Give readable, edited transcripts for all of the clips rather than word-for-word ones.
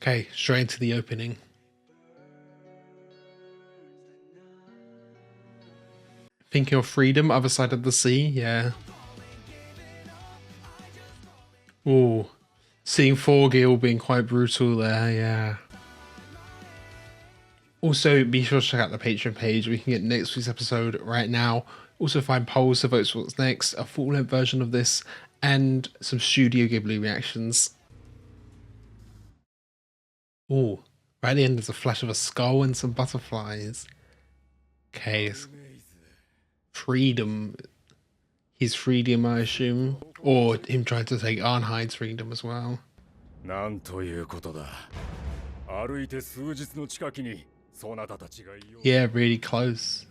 Okay, straight into the opening. Thinking of freedom, other side of the sea, yeah. Ooh, seeing Thorgil being quite brutal there, yeah. Also, be sure to check out the Patreon page. We can get next week's episode right now. Also find polls to vote for what's next, a full-length version of this, and some Studio Ghibli reactions. Ooh, right at the end there's a flash of a skull and some butterflies. Okay, freedom. His freedom, I assume. Or him trying to take Arnhide's freedom as well. Yeah, really close.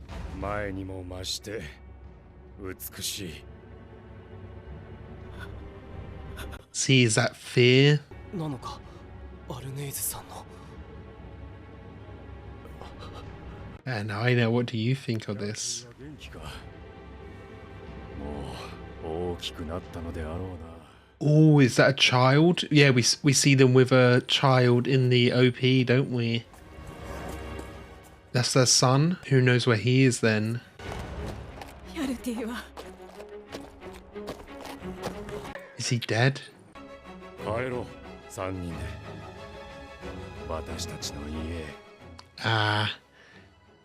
See, is that fear? And now I know, what do you think of this? Oh, is that a child? Yeah, we see them with a child in the OP, don't we? That's their son? Who knows where he is then? Is he dead? Ah.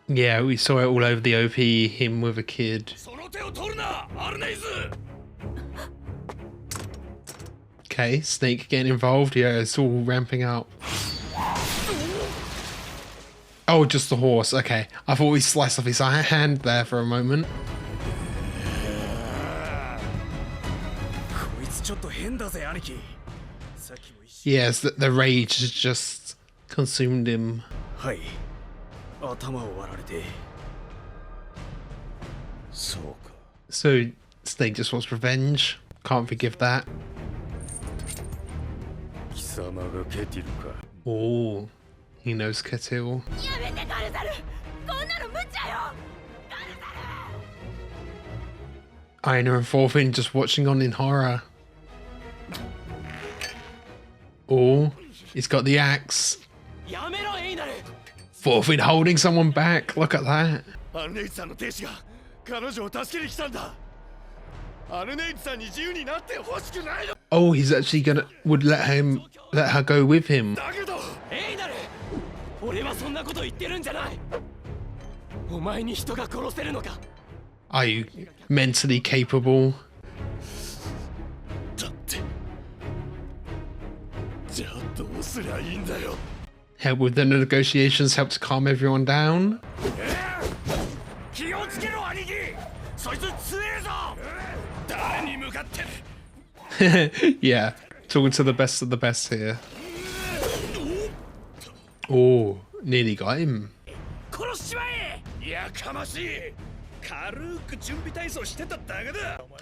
Yeah, we saw it all over the OP, him with a kid. Okay, Snake getting involved. Yeah, it's all ramping up. Oh, just the horse. Okay, I thought we sliced off his hand there for a moment. Yes, the rage has just consumed him. So Snake just wants revenge. Can't forgive that. Oh, he knows Ketil. Aina and Thorfinn just watching on in horror. Oh, he's got the axe. Thorfinn holding someone back. Look at that. Oh, he's actually would let her go with him. Are you mentally capable? Help with the negotiations, help to calm everyone down. Yeah, talking to the best of the best here. Oh, nearly got him.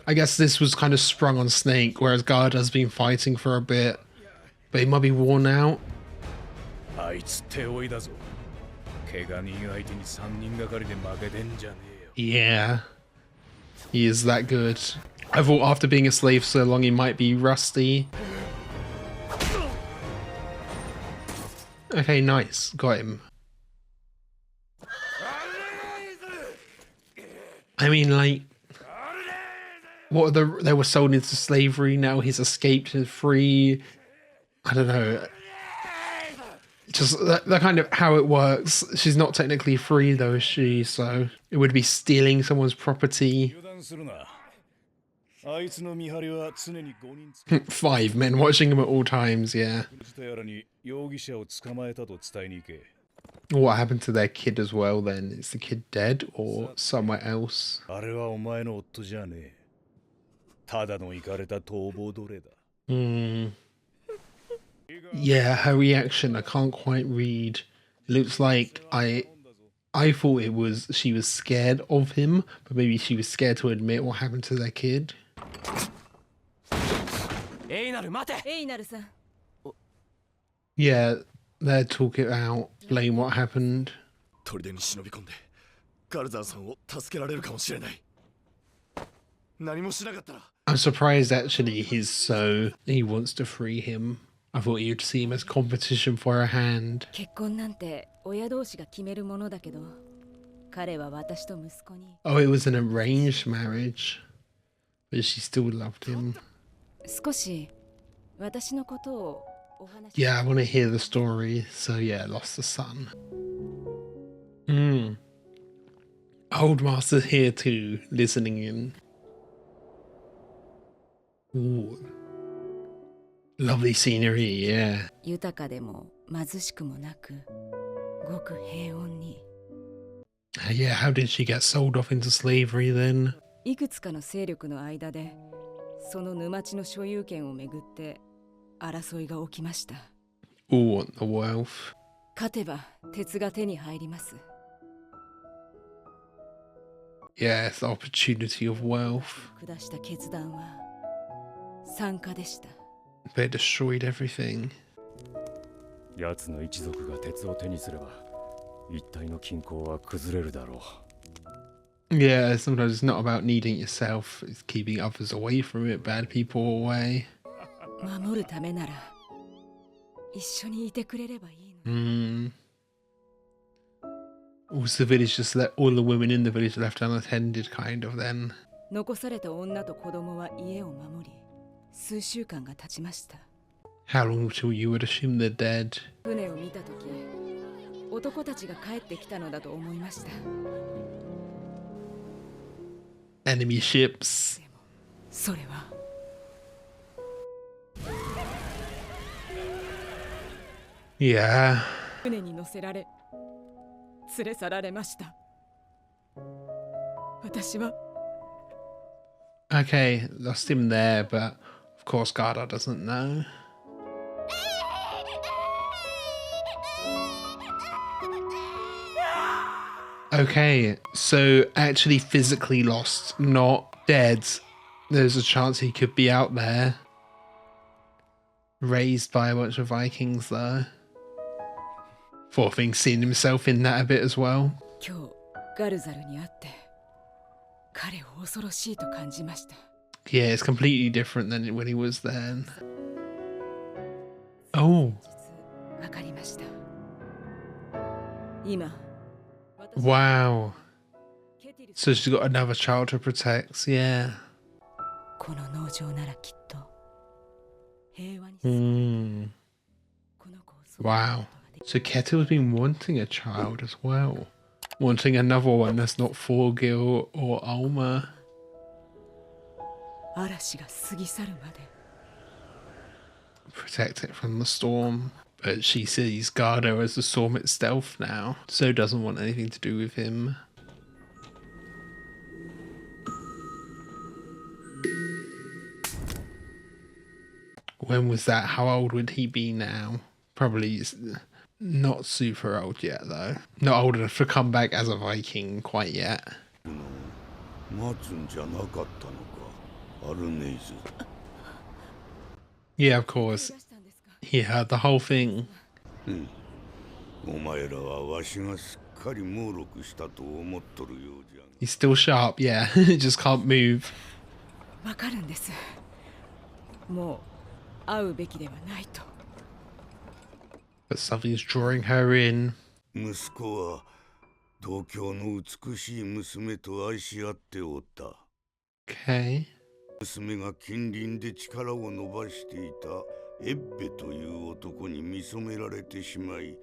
I guess this was kind of sprung on Snake, whereas Guard has been fighting for a bit, but he might be worn out. Yeah, he is that good. I thought after being a slave so long he might be rusty. Okay, nice. Got him. I mean, like, they were sold into slavery, now he's escaped and free. I don't know. Just the kind of how it works. She's not technically free though, is she? So it would be stealing someone's property. 5 men watching him at all times, yeah. What happened to their kid as well then? Is the kid dead or somewhere else? Yeah, her reaction I can't quite read. It looks like I thought she was scared of him, but maybe she was scared to admit what happened to their kid. Yeah, they're talking about blame what happened. I'm surprised actually he wants to free him. I thought you'd see him as competition for a hand. 結婚なんて親同士が決めるものだけど、彼は私と息子に Oh, it was an arranged marriage. But she still loved him. 少し私のことをお話 Yeah, I want to hear the story. So yeah, lost the son. Hmm. Old Master's here too, listening in. Ooh. Lovely scenery, yeah. 豊かでも貧しくもなく、ごく平穏に。 Yeah, how did she get sold off into slavery then? いくつかの勢力の間で、その沼地の所有権をめぐって争いが起きました。 Ooh, the wealth. 勝てば鉄が手に入ります。 Yeah, it's the opportunity of wealth. 下した決断は参加でした。 They destroyed everything. 奴の一族が鉄を手にすれば、一帯の均衡は崩れるだろう。 Yeah, sometimes it's not about needing yourself, it's keeping others away from it, bad people away. 守るためなら一緒にいてくれればいいの。 Was the village just let all the women in the village left unattended, kind of then? 残された女と子供は家を守り、数週間が経ちました。 How long till you would assume they're dead? 船を見たとき、男たちが帰ってきたのだと思いました。 Enemy ships. それは Yeah. 船に乗せられ、連れ去られました。私は Okay, lost him there, but of course Garda doesn't know. Okay, so actually physically lost, not dead. There's a chance he could be out there. Raised by a bunch of Vikings though. Poor thing, seeing himself in that a bit as well. 今日ガルザルに会って彼を恐ろしいと感じました。 Yeah, it's completely different than when he was then. Oh, わかりました。今 wow. So she's got another child to protect, yeah. この農場ならきっと平和に Mm. この子を育てること Wow. ができ So Ketil's been wanting a child as well. Wanting another one that's not Forgil or Alma. 嵐が過ぎ去るまで Protect it from the storm. But she sees Gardo as the storm itself now. So doesn't want anything to do with him. When was that? How old would he be now? Probably not super old yet though. Not old enough to come back as a Viking quite yet. 待つんじゃなかったのか、アルネイズ。 Yeah, of course. 出したんですか。 He heard the whole thing. お前らはわしがすっかり猛録したと思っとるようじゃ。 He's still sharp, yeah. Just can't move. わかるんです。もう会うべきではないと。 But something's drawing her in. 息子は東京の美しい娘と愛し合っておった。 Okay. 娘が近隣で力を伸ばしていたエッベという男に見初められてしまい、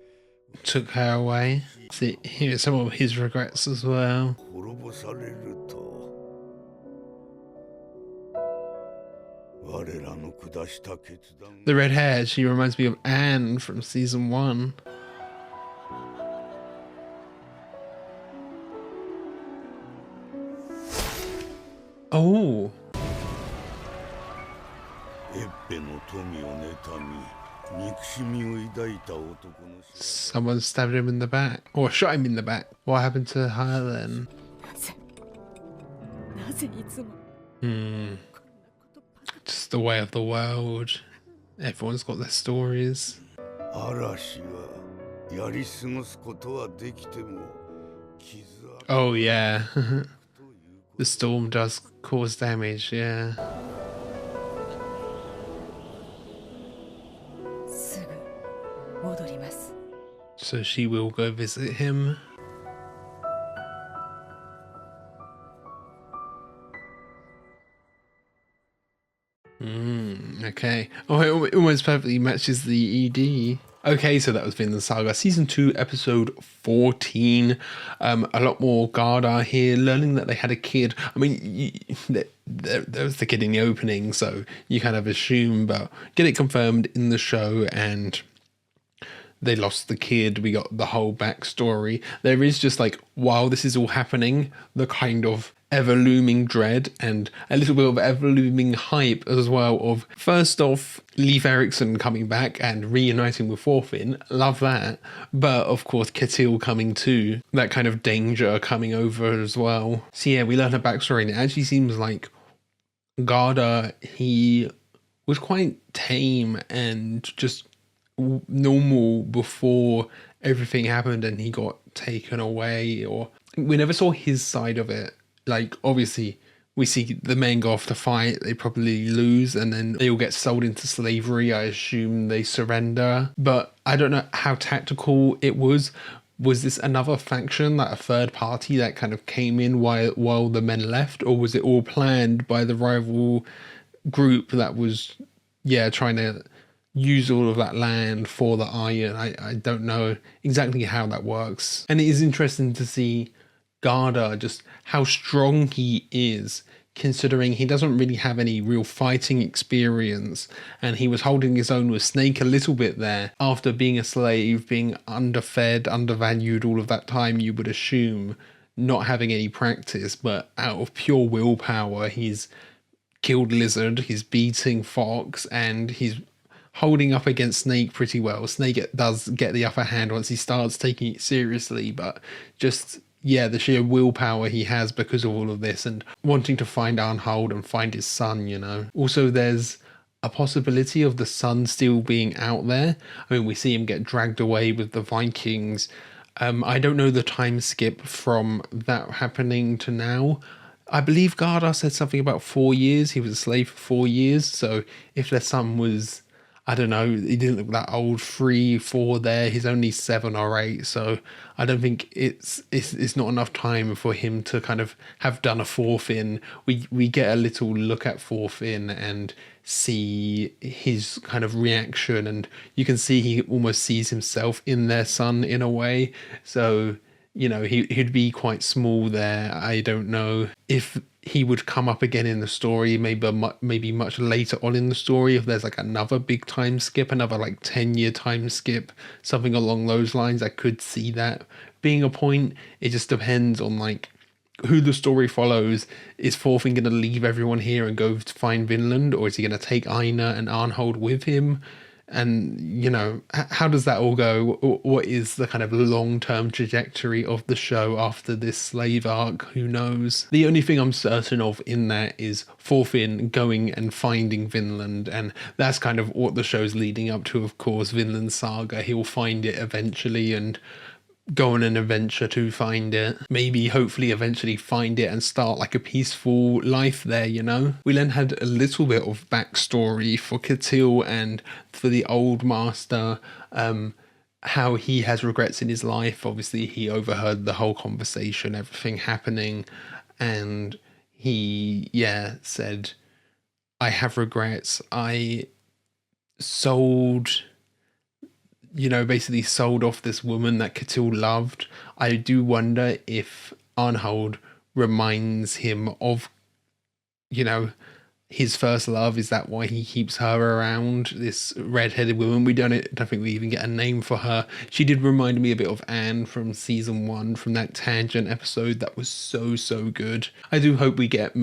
Took her away. See, here's some of his regrets as well. 滅ぼされると。我らの下した決断 The red hair, she reminds me of Anne from season 1. Oh, エッベの富を妬み、憎しみを抱いた男の死 someone stabbed him in the back. Or shot him in the back. What happened to her then? なぜいつも Hmm. Just the way of the world. Everyone's got their stories. 嵐はやり過ごすことはできても傷は Oh, yeah. という The storm does cause damage, yeah. 戻ります。 So she will go visit him. Okay. Oh, it almost perfectly matches the ED. Okay, so that was Vinland Saga Season 2, Episode 14. A lot more Garda here, learning that they had a kid. I mean, there was the kid in the opening, so you kind of assume, but get it confirmed in the show, and they lost the kid. We got the whole backstory. There is just like, while this is all happening, the kind of ever-looming dread and a little bit of ever-looming hype as well of, first off, Leif Erikson coming back and reuniting with Thorfinn. Love that. But of course, Ketil coming too. That kind of danger coming over as well. So yeah, we learn her backstory, and it actually seems like Garda, he was quite tame and just normal before everything happened and he got taken away. Or we never saw his side of it. Like, obviously we see the men go off to fight, they probably lose, and then they all get sold into slavery. I assume they surrender, but I don't know how tactical it was. Was this another faction, like a third party that kind of came in while the men left, or was it all planned by the rival group that was trying to use all of that land for the iron? I don't know exactly how that works. And it is interesting to see Garda, just how strong he is, considering he doesn't really have any real fighting experience, and he was holding his own with Snake a little bit there after being a slave, being underfed, undervalued all of that time, you would assume, not having any practice, but out of pure willpower he's killed Lizard, he's beating Fox, and he's holding up against Snake pretty well. Snake does get the upper hand once he starts taking it seriously, but just the sheer willpower he has because of all of this and wanting to find Arnhold and find his son, you know. Also, there's a possibility of the son still being out there. I mean, we see him get dragged away with the Vikings. I don't know the time skip from that happening to now. I believe Garda said something about 4 years. He was a slave for 4 years. So if their son was, I don't know, he didn't look that old, 3, 4 there. He's only 7 or 8. So I don't think it's not enough time for him to kind of have done a Thorfinn. We get a little look at Thorfinn and see his kind of reaction, and you can see he almost sees himself in their son in a way. So, you know, he'd be quite small there. I don't know if he would come up again in the story, maybe much later on in the story, if there's like another big time skip, another like 10-year time skip, something along those lines. I could see that being a point. It just depends on like who the story follows. Is Thorfinn going to leave everyone here and go to find Vinland, or is he going to take Einar and Arnhold with him? And, you know, how does that all go? What is the kind of long-term trajectory of the show after this slave arc? Who knows? The only thing I'm certain of in that is Thorfinn going and finding Vinland, and that's kind of what the show's leading up to, of course. Vinland Saga, he'll find it eventually and go on an adventure to find it. Maybe, hopefully, eventually find it and start like a peaceful life there, you know? We then had a little bit of backstory for Ketil and for the old master, how he has regrets in his life. Obviously, he overheard the whole conversation, everything happening, and he, said, I have regrets. I basically sold off this woman that Ketil loved. I do wonder if Arnhold reminds him of, his first love. Is that why he keeps her around, this red-headed woman? I don't think we even get a name for her. She did remind me a bit of Anne from season 1, from that Tangent episode that was so good. I do hope we get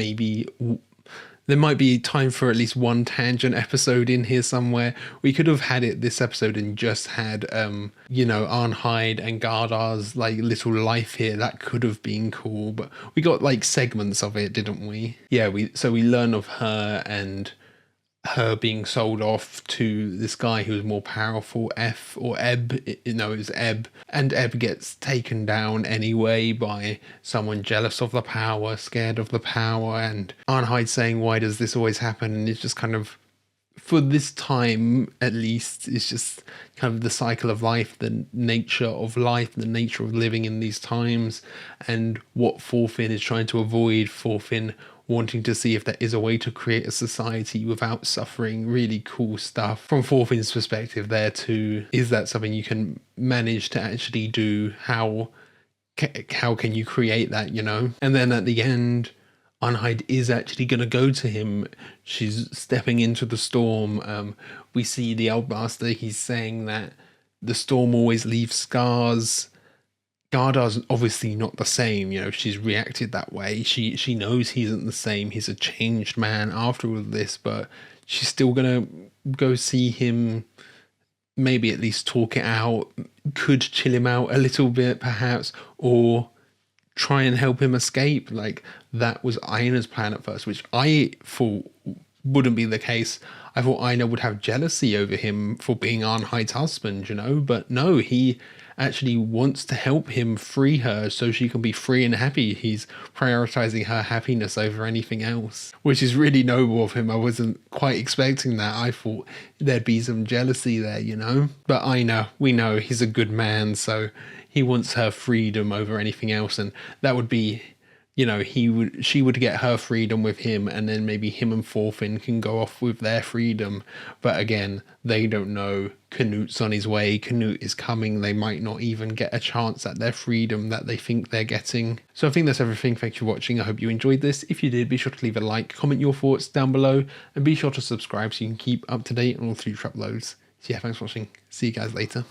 there might be time for at least one Tangent episode in here somewhere. We could have had it this episode and just had, Arnheid and Gardar's like little life here. That could have been cool, but we got like segments of it, didn't we? Yeah, we learn of her and her being sold off to this guy who was more powerful, Ebb, it was Ebb, and Ebb gets taken down anyway by someone jealous of the power, scared of the power, and Arnheid saying, why does this always happen? And it's just kind of for this time at least, it's just kind of the cycle of life, the nature of life, the nature of living in these times, and what Thorfinn is trying to avoid. Thorfinn wanting to see if there is a way to create a society without suffering. Really cool stuff from Thorfinn's perspective there too. Is that something you can manage to actually do? How can you create that, you know? And then at the end, Unhide is actually going to go to him. She's stepping into the storm. We see the Eldmaster, he's saying that the storm always leaves scars. Gardar's obviously not the same, you know, she's reacted that way. She knows he isn't the same. He's a changed man after all of this, but she's still going to go see him, maybe at least talk it out, could chill him out a little bit perhaps, or try and help him escape. Like, that was Aina's plan at first, which I thought wouldn't be the case. I thought Aina would have jealousy over him for being Arnhide's husband, you know, but no, he actually wants to help him free her so she can be free and happy. He's prioritizing her happiness over anything else, which is really noble of him. I wasn't quite expecting that. I thought there'd be some jealousy there, you know, but Aina, we know he's a good man, so he wants her freedom over anything else, and that would be, you know, she would get her freedom with him, and then maybe him and Thorfinn can go off with their freedom. But again, they don't know. Canut's on his way. Canute is coming. They might not even get a chance at their freedom that they think they're getting. So I think that's everything. Thank you for watching. I hope you enjoyed this. If you did, be sure to leave a like, comment your thoughts down below, and be sure to subscribe so you can keep up to date on all future uploads. So yeah, thanks for watching. See you guys later.